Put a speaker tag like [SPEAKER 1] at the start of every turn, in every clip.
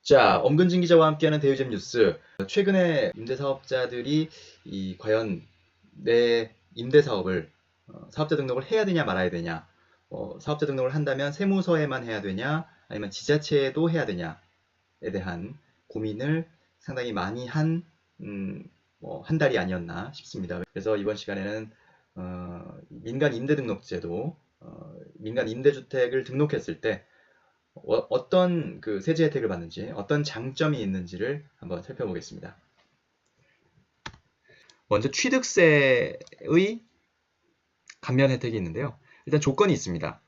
[SPEAKER 1] 자, 엄근진 기자와 함께하는 대유잼 뉴스. 최근에 임대사업자들이 과연 내 임대사업을 사업자 등록을 해야 되냐 말아야 되냐, 사업자 등록을 한다면 세무서에만 해야 되냐, 아니면 지자체에도 해야 되냐에 대한 고민을 상당히 많이 한 달이 아니었나 싶습니다. 그래서 이번 시간에는 민간 임대등록제도, 민간 임대주택을 등록했을 때 어떤 그 세제 혜택을 받는지, 어떤 장점이 있는지를 한번 살펴보겠습니다. 먼저 취득세의 감면 혜택이 있는데요. 일단 조건이 있습니다.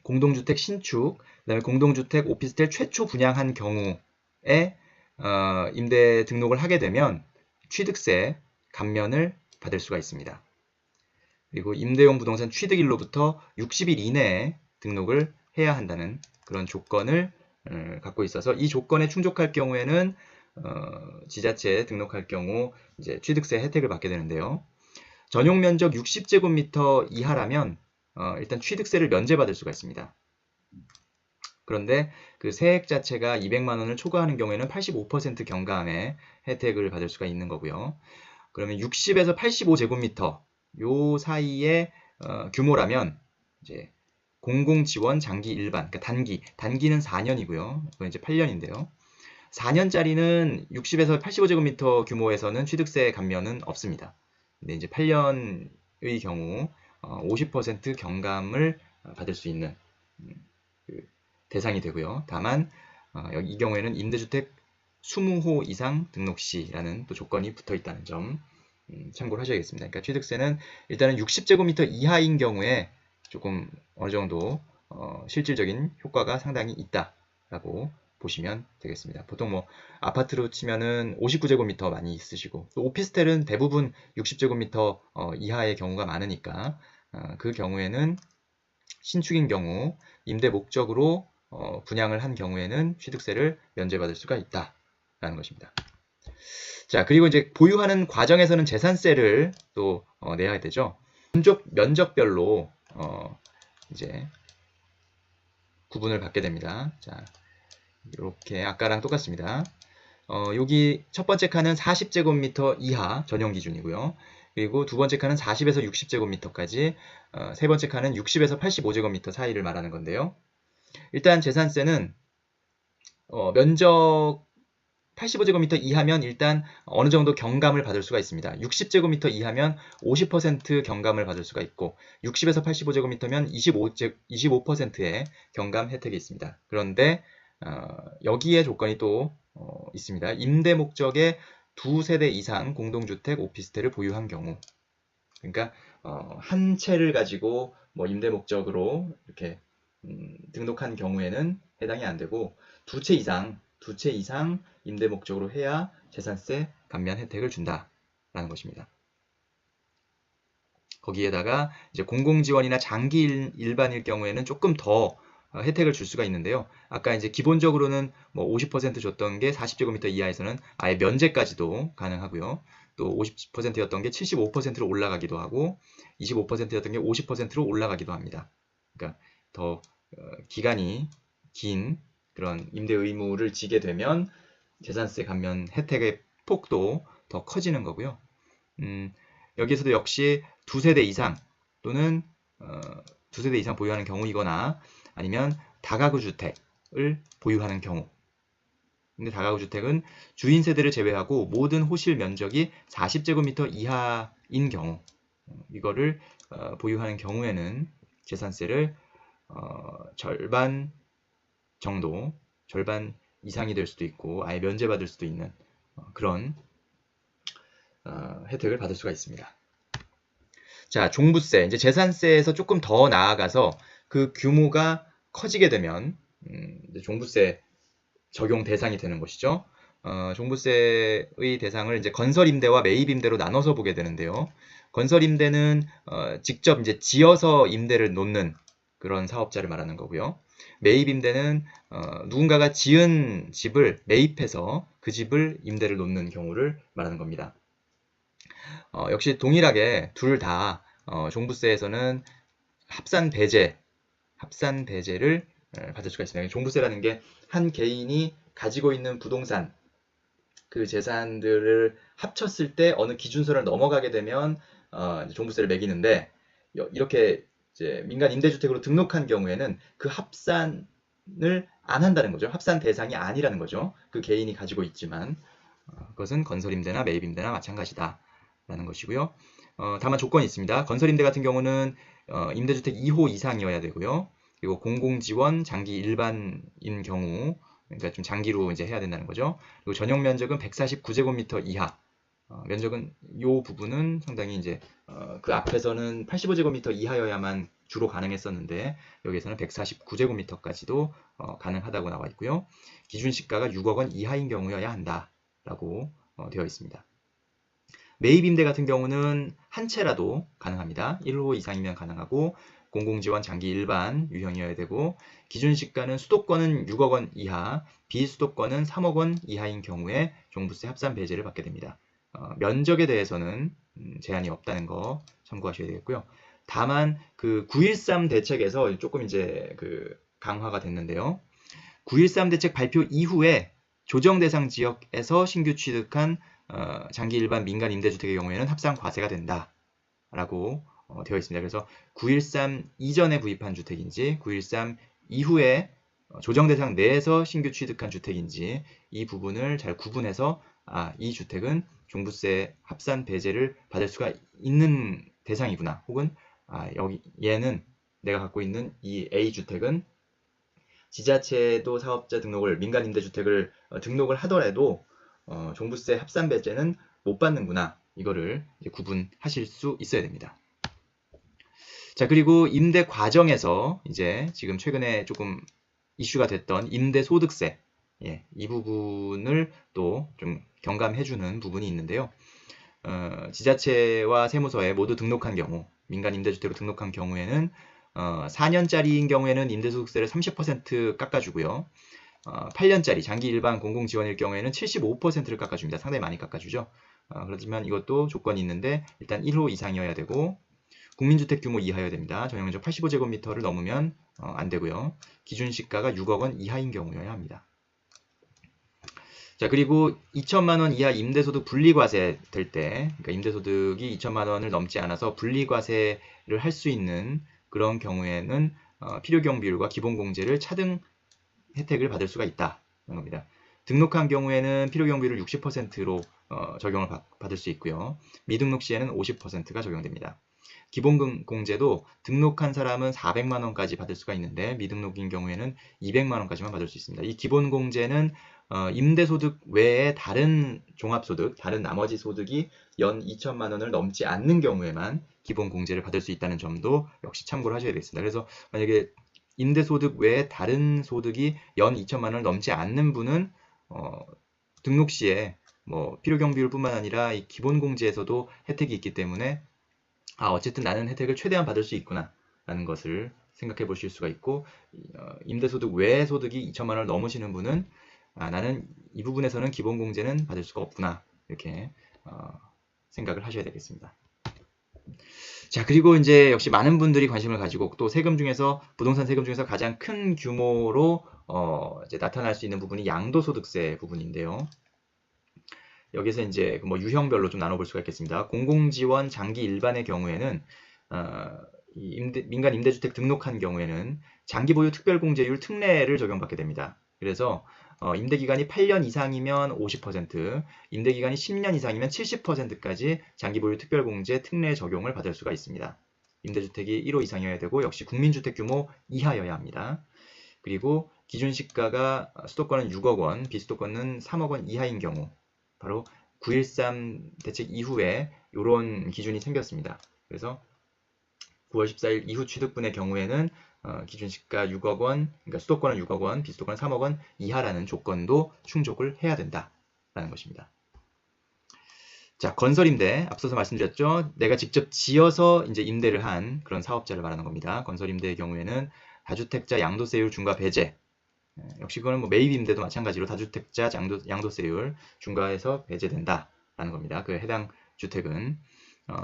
[SPEAKER 1] 공동주택 신축, 그다음에 공동주택 오피스텔 최초 분양한 경우에 임대 등록을 하게 되면 취득세 감면을 받을 수가 있습니다. 그리고 임대용 부동산 취득일로부터 60일 이내에 등록을 해야 한다는 그런 조건을 갖고 있어서 이 조건에 충족할 경우에는 지자체에 등록할 경우 이제 취득세 혜택을 받게 되는데요. 전용 면적 60제곱미터 이하라면 일단 취득세를 면제받을 수가 있습니다. 그런데 그 세액 자체가 200만 원을 초과하는 경우에는 85% 경감의 혜택을 받을 수가 있는 거고요. 그러면 60에서 85제곱미터 요 사이의 규모라면 이제 공공지원 장기 일반, 그러니까 단기는 4년이고요. 이건 이제 8년인데요. 4년짜리는 60에서 85제곱미터 규모에서는 취득세 감면은 없습니다. 근데 이제 8년의 경우 50% 경감을 받을 수 있는 그 대상이 되고요. 다만 이 경우에는 임대주택 20호 이상 등록 시라는 또 조건이 붙어 있다는 점 참고를 하셔야겠습니다. 그러니까 취득세는 일단은 60제곱미터 이하인 경우에 조금 어느 정도 실질적인 효과가 상당히 있다라고 보시면 되겠습니다. 보통 뭐 아파트로 치면은 59제곱미터 많이 있으시고 또 오피스텔은 대부분 60제곱미터 이하의 경우가 많으니까 그 경우에는 신축인 경우 임대 목적으로 분양을 한 경우에는 취득세를 면제받을 수가 있다라는 것입니다. 자, 그리고 이제 보유하는 과정에서는 재산세를 또 내야 되죠. 면적별로 이제 구분을 받게 됩니다. 자, 이렇게 아까랑 똑같습니다. 여기 첫 번째 칸은 40제곱미터 이하 전용 기준이고요. 그리고 두 번째 칸은 40에서 60제곱미터까지, 세 번째 칸은 60에서 85제곱미터 사이를 말하는 건데요. 일단 재산세는 면적 85제곱미터 이하면 일단 어느 정도 경감을 받을 수가 있습니다. 60제곱미터 이하면 50% 경감을 받을 수가 있고 60에서 85제곱미터면 25%의 경감 혜택이 있습니다. 그런데 여기에 조건이 또 있습니다. 임대 목적의 두 세대 이상 공동주택 오피스텔을 보유한 경우, 그러니까 한 채를 가지고 뭐 임대 목적으로 이렇게 등록한 경우에는 해당이 안 되고 두 채 이상 임대 목적으로 해야 재산세 감면 혜택을 준다라는 것입니다. 거기에다가 이제 공공지원이나 장기 일반일 경우에는 조금 더 혜택을 줄 수가 있는데요. 아까 이제 기본적으로는 뭐 50% 줬던 게 40제곱미터 이하에서는 아예 면제까지도 가능하고요. 또 50%였던 게 75%로 올라가기도 하고 25%였던 게 50%로 올라가기도 합니다. 그러니까 더 기간이 긴 그런 임대 의무를 지게 되면 재산세 감면 혜택의 폭도 더 커지는 거고요. 여기에서도 역시 두 세대 이상 또는 두 세대 이상 보유하는 경우이거나 아니면 다가구 주택을 보유하는 경우. 근데 다가구 주택은 주인 세대를 제외하고 모든 호실 면적이 40제곱미터 이하인 경우, 이거를 보유하는 경우에는 재산세를 절반 정도, 절반 이상이 될 수도 있고 아예 면제받을 수도 있는 그런 혜택을 받을 수가 있습니다. 자, 종부세, 이제 재산세에서 조금 더 나아가서 그 규모가 커지게 되면 이제 종부세 적용 대상이 되는 것이죠. 종부세의 대상을 이제 건설임대와 매입임대로 나눠서 보게 되는데요. 건설임대는 직접 이제 지어서 임대를 놓는 그런 사업자를 말하는 거고요. 매입임대는 누군가가 지은 집을 매입해서 그 집을 임대를 놓는 경우를 말하는 겁니다. 역시 동일하게 둘 다 종부세에서는 합산 배제를 받을 수가 있습니다. 종부세라는 게 한 개인이 가지고 있는 부동산 그 재산들을 합쳤을 때 어느 기준선을 넘어가게 되면 종부세를 매기는데 이렇게 이제 민간 임대주택으로 등록한 경우에는 그 합산을 안 한다는 거죠. 합산 대상이 아니라는 거죠. 그 개인이 가지고 있지만 그것은 건설임대나 매입임대나 마찬가지다 라는 것이고요. 다만 조건이 있습니다. 건설임대 같은 경우는 임대주택 2호 이상이어야 되고요. 그리고 공공지원, 장기 일반인 경우 그러니까 좀 장기로 이제 해야 된다는 거죠. 그리고 전용 면적은 149제곱미터 이하. 면적은 이 부분은 상당히 이제 그 앞에서는 85제곱미터 이하여야만 주로 가능했었는데 여기에서는 149제곱미터까지도 가능하다고 나와 있고요. 기준 시가가 6억 원 이하인 경우여야 한다라고 되어 있습니다. 매입 임대 같은 경우는 한 채라도 가능합니다. 1호 이상이면 가능하고 공공지원 장기 일반 유형이어야 되고 기준 시가는 수도권은 6억 원 이하, 비수도권은 3억 원 이하인 경우에 종부세 합산 배제를 받게 됩니다. 면적에 대해서는 제한이 없다는 거 참고하셔야 되겠고요. 다만 그 9.13 대책에서 조금 이제 그 강화가 됐는데요. 9.13 대책 발표 이후에 조정 대상 지역에서 신규 취득한 장기 일반 민간 임대주택의 경우에는 합산 과세가 된다라고 되어 있습니다. 그래서 9.13 이전에 구입한 주택인지 9.13 이후에 조정 대상 내에서 신규 취득한 주택인지 이 부분을 잘 구분해서 이 주택은 종부세 합산 배제를 받을 수가 있는 대상이구나. 혹은 여기 얘는 내가 갖고 있는 이 A 주택은 지자체도 사업자 등록을 민간 임대주택을 등록을 하더라도 종부세 합산 배제는 못 받는구나. 이거를 이제 구분하실 수 있어야 됩니다. 자, 그리고 임대 과정에서 이제 지금 최근에 조금 이슈가 됐던 임대소득세, 이 부분을 또 좀 경감해주는 부분이 있는데요. 지자체와 세무서에 모두 등록한 경우, 민간 임대주택으로 등록한 경우에는 4년짜리인 경우에는 임대소득세를 30% 깎아주고요. 8년짜리 장기 일반 공공지원일 경우에는 75%를 깎아줍니다. 상당히 많이 깎아주죠. 그렇지만 이것도 조건이 있는데 일단 1호 이상이어야 되고 국민주택 규모 이하여야 됩니다. 전용면적 85제곱미터를 넘으면 안 되고요. 기준 시가가 6억 원 이하인 경우여야 합니다. 자, 그리고 2천만 원 이하 임대소득 분리과세 될 때, 그러니까 임대소득이 2천만 원을 넘지 않아서 분리과세를 할 수 있는 그런 경우에는 필요경비율과 기본공제를 차등 혜택을 받을 수가 있다는 겁니다. 등록한 경우에는 필요경비율을 60%로 적용을 받을 수 있고요. 미등록 시에는 50%가 적용됩니다. 기본공제도 등록한 사람은 400만 원까지 받을 수가 있는데 미등록인 경우에는 200만 원까지만 받을 수 있습니다. 이 기본공제는 임대소득 외에 다른 종합소득, 다른 나머지 소득이 연 2천만 원을 넘지 않는 경우에만 기본공제를 받을 수 있다는 점도 역시 참고를 하셔야 되겠습니다. 그래서 만약에 임대소득 외에 다른 소득이 연 2천만 원을 넘지 않는 분은 등록 시에 뭐 필요경비율뿐만 아니라 이 기본공제에서도 혜택이 있기 때문에 어쨌든 나는 혜택을 최대한 받을 수 있구나 라는 것을 생각해 보실 수가 있고 임대소득 외의 소득이 2천만 원을 넘으시는 분은 나는 이 부분에서는 기본공제는 받을 수가 없구나 이렇게 생각을 하셔야 되겠습니다. 자, 그리고 이제 역시 많은 분들이 관심을 가지고 또 세금 중에서 부동산 세금 중에서 가장 큰 규모로 이제 나타날 수 있는 부분이 양도소득세 부분인데요. 여기서 이제 뭐 유형별로 좀 나눠볼 수가 있겠습니다. 공공지원 장기 일반의 경우에는 민간 임대주택 등록한 경우에는 장기보유 특별공제율 특례를 적용받게 됩니다. 그래서 임대기간이 8년 이상이면 50%, 임대기간이 10년 이상이면 70%까지 장기보유 특별공제 특례 적용을 받을 수가 있습니다. 임대주택이 1호 이상이어야 되고 역시 국민주택 규모 이하여야 합니다. 그리고 기준시가가 수도권은 6억 원, 비수도권은 3억 원 이하인 경우 바로 9.13 대책 이후에 이런 기준이 생겼습니다. 그래서 9월 14일 이후 취득분의 경우에는 기준시가 6억 원, 그러니까 수도권은 6억 원, 비수도권은 3억 원 이하라는 조건도 충족을 해야 된다라는 것입니다. 자, 건설임대 앞서서 말씀드렸죠. 내가 직접 지어서 이제 임대를 한 그런 사업자를 말하는 겁니다. 건설임대의 경우에는 다주택자 양도세율 중과 배제. 역시 그거는 뭐 매입임대도 마찬가지로 다주택자 양도세율 중과해서 배제된다라는 겁니다. 그 해당 주택은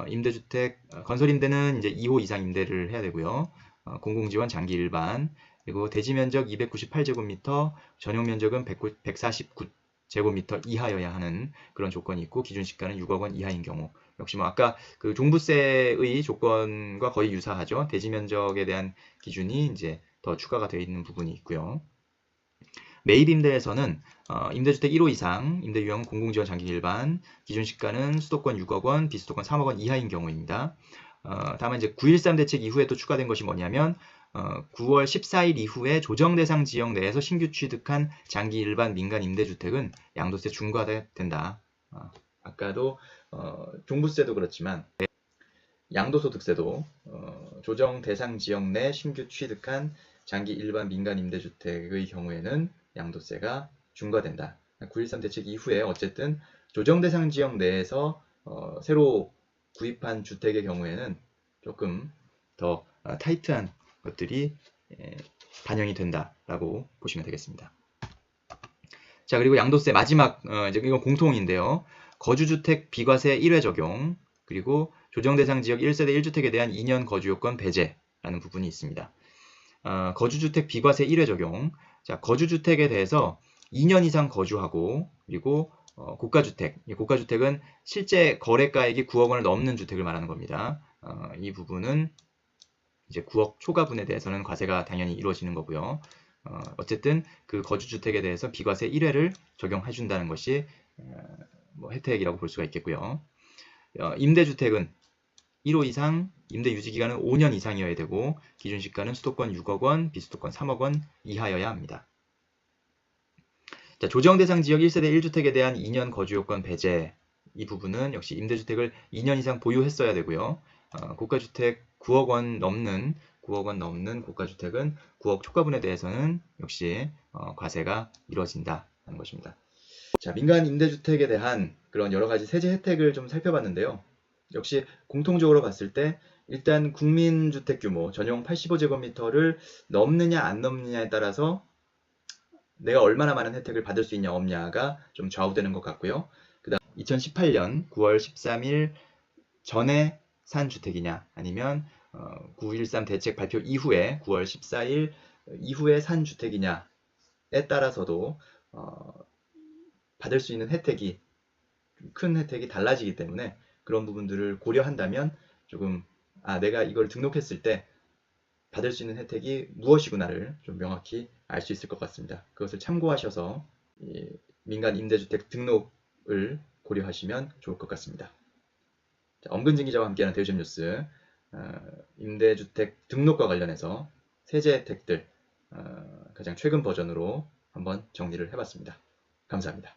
[SPEAKER 1] 임대주택 건설임대는 이제 2호 이상 임대를 해야 되고요. 공공지원 장기 일반 그리고 대지 면적 298제곱미터, 전용 면적은 149제곱미터 이하여야 하는 그런 조건이 있고 기준 시가는 6억 원 이하인 경우. 역시 뭐 아까 그 종부세의 조건과 거의 유사하죠. 대지 면적에 대한 기준이 이제 더 추가가 되어 있는 부분이 있고요. 매입 임대에서는 임대주택 1호 이상, 임대 유형은 공공지원 장기 일반, 기준 시가는 수도권 6억 원, 비수도권 3억 원 이하인 경우입니다. 다만 이제 9.13 대책 이후에 또 추가된 것이 뭐냐면 9월 14일 이후에 조정 대상 지역 내에서 신규 취득한 장기 일반 민간 임대주택은 양도세 중과된다. 아까도 종부세도 그렇지만 양도소득세도 조정 대상 지역 내 신규 취득한 장기 일반 민간 임대주택의 경우에는 양도세가 중과된다. 9.13 대책 이후에 어쨌든 조정 대상 지역 내에서 새로 구입한 주택의 경우에는 조금 더 타이트한 것들이 반영이 된다라고 보시면 되겠습니다. 자, 그리고 양도세 마지막 이제 이건 공통인데요. 거주주택 비과세 1회 적용, 그리고 조정 대상 지역 1세대 1주택에 대한 2년 거주 요건 배제라는 부분이 있습니다. 거주주택 비과세 1회 적용. 자, 거주주택에 대해서 2년 이상 거주하고, 그리고 고가주택. 이 고가주택은 실제 거래가액이 9억 원을 넘는 주택을 말하는 겁니다. 이 부분은 이제 9억 초과분에 대해서는 과세가 당연히 이루어지는 거고요. 어쨌든 그 거주주택에 대해서 비과세 1회를 적용해 준다는 것이 뭐 혜택이라고 볼 수가 있겠고요. 임대주택은 1호 이상, 임대 유지기간은 5년 이상이어야 되고 기준 시가는 수도권 6억 원, 비수도권 3억 원 이하여야 합니다. 자, 조정 대상 지역 1세대 1주택에 대한 2년 거주 요건 배제, 이 부분은 역시 임대주택을 2년 이상 보유했어야 되고요. 고가주택 9억 원 넘는 고가주택은 9억 초과분에 대해서는 역시 과세가 이루어진다는 것입니다. 자, 민간 임대주택에 대한 그런 여러 가지 세제 혜택을 좀 살펴봤는데요. 역시 공통적으로 봤을 때 일단 국민주택 규모 전용 85제곱미터를 넘느냐 안 넘느냐에 따라서 내가 얼마나 많은 혜택을 받을 수 있냐 없냐가 좀 좌우되는 것 같고요. 그 다음 2018년 9월 13일 전에 산 주택이냐 아니면 9.13 대책 발표 이후에 9월 14일 이후에 산 주택이냐에 따라서도 받을 수 있는 혜택이 큰 혜택이 달라지기 때문에 그런 부분들을 고려한다면 조금 내가 이걸 등록했을 때 받을 수 있는 혜택이 무엇이구나를 좀 명확히 알 수 있을 것 같습니다. 그것을 참고하셔서 민간 임대주택 등록을 고려하시면 좋을 것 같습니다. 자, 엄근진 기자와 함께하는 대우점 뉴스, 임대주택 등록과 관련해서 세제 혜택들 가장 최근 버전으로 한번 정리를 해봤습니다. 감사합니다.